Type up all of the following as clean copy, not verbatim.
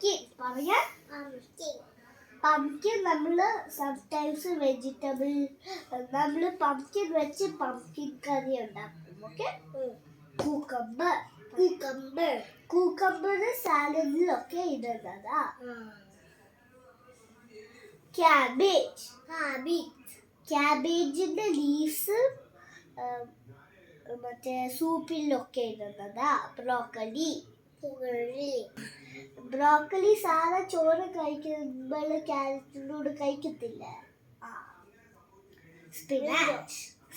Pumpkin പറയാ. Pumpkin നമ്മൾ sometimes vegetable നമ്മൾ പംകിൻ വെച്ച് പംകിൻ കറി ഉണ്ടാക്കും. ഓക്കെ. കൂക്കമ്പർ സാലഡിലൊക്കെ ഇടുന്നതാ. ക്യാബേജിന്റെ ലീവ്സ് മറ്റേ സൂപ്പിലൊക്കെ ഇടുന്നതാ. ബ്രോക്കലി സാറ ചോറ് കഴിക്കുമ്പോൾ ക്യാരറ്റിനോട് കഴിക്കത്തില്ല.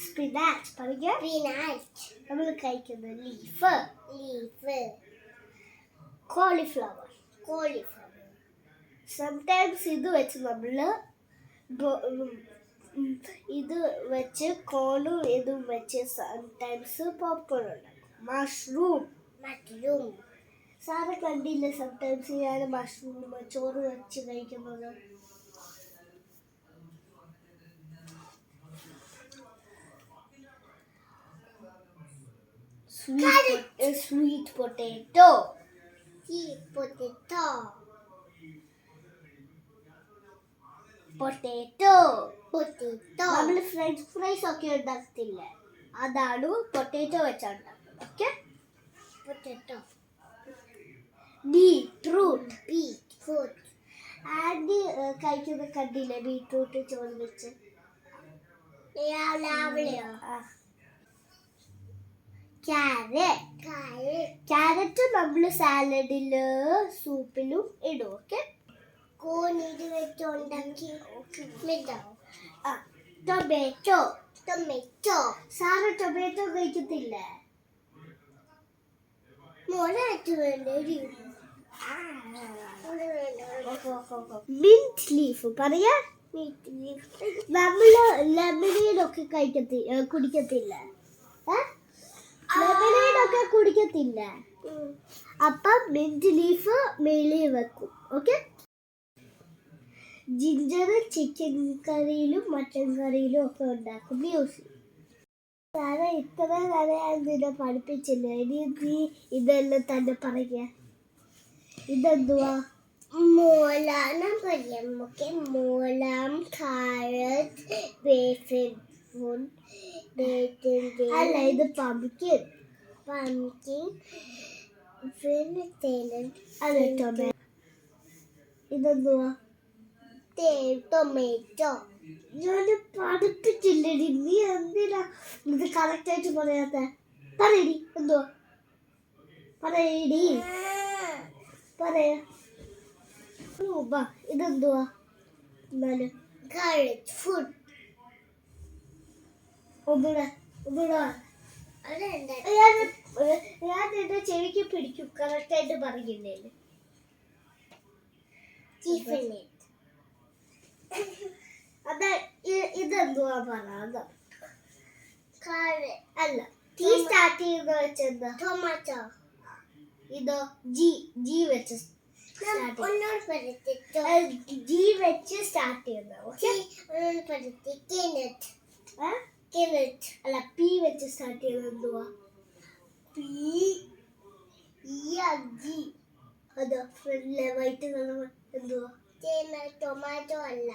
സ്പിനാച്ച് പറയാ. നമ്മൾ കഴിക്കുന്ന ലീഫ്. കോളിഫ്ലവർ. സംടൈംസ് ഇത് വെച്ച് നമ്മള് ഇത് വെച്ച് കോണും ഇതും വെച്ച് സംടൈംസ് പോപ്കോൺ ഉണ്ടാക്കും. മഷ്റൂം സാറ് കണ്ടില്ല സംടൈംസ് ഞാൻ മഷ്റൂം ചോറ് വെച്ച് കഴിക്കുന്നത്. Sweet potato. നമ്മൾ ഫ്രഞ്ച് ഫ്രൈസ് ഒക്കെ ഉണ്ടാക്കത്തില്ല, അതാണ് പൊട്ടാറ്റോ വെച്ചുണ്ടാക്കുന്നത്. ഓക്കെ. ബീറ്റ്റൂട്ട്. ആൻറ്റി കഴിക്കുന്ന കണ്ടില്ലേ ബീറ്റ്റൂട്ട് ചോറ് വെച്ച്. ക്യാരറ്റ് നമ്മൾ സാലഡില് സൂപ്പിലും ഇടും. ഓക്കെ. ടൊമാറ്റോ സാറ് ടൊമാറ്റോ കഴിക്കത്തില്ല. മിന്റ് ലീഫ് പറയാ. നമ്മള് ലെമണേഡൊക്കെ കുടിക്കത്തില്ല. ലെമണേഡൊക്കെ കുടിക്കത്തില്ല. അപ്പം മിന്റ് ലീഫ് മേളിൽ വെക്കും. ഓക്കെ. ജിഞ്ചർ ചിക്കൻ കറിയിലും മട്ടൻ കറിയിലും ഒക്കെ ഉണ്ടാക്കും. സാറേ ഇത്ര നേരം നിന്നെ പഠിപ്പിച്ചില്ല, ഇനി നീ ഇതെല്ലാം തന്നെ പറയുക. ഇതെന്തുവാ? മൂലം, കാരറ്റ്, അല്ല ഇത് പംകിൻ. അല്ല ടൊമാറ്റോ. ഇതെന്തുവാ? ടൊമാറ്റോ. ഞാൻ പഠിപ്പിച്ചില്ലടി, നീ എന്തിനാ ഇത് കറക്റ്റ് ആയിട്ട് പറയാത്ത? പറയടി എന്തുവാ? പറയടി പറയാ. ഇതെന്തുവാ? എന്നാലും ഫുഡ്. ഞാൻ എന്റെ ചെവിക്ക് പിടിക്കും കറക്റ്റ് ആയിട്ട് പറയുന്നേ. അതാ ഇതെന്തുവാ പറയാ? അല്ല ടീ സ്റ്റാർട്ട് ചെയ്യുന്ന വെച്ചെന്താ? ടൊമാറ്റോ. ഇതോ? ജി വെച്ച് ജി വെച്ച് സ്റ്റാർട്ട് ചെയ്യുന്ന. അല്ല പി വെച്ച് സ്റ്റാർട്ട് ചെയ്യുന്നത് എന്തുവാ? അതോ ഫ്രണ്ടിലെ വൈറ്റ് കളർ എന്തുവാ? ടൊമാറ്റോ അല്ല.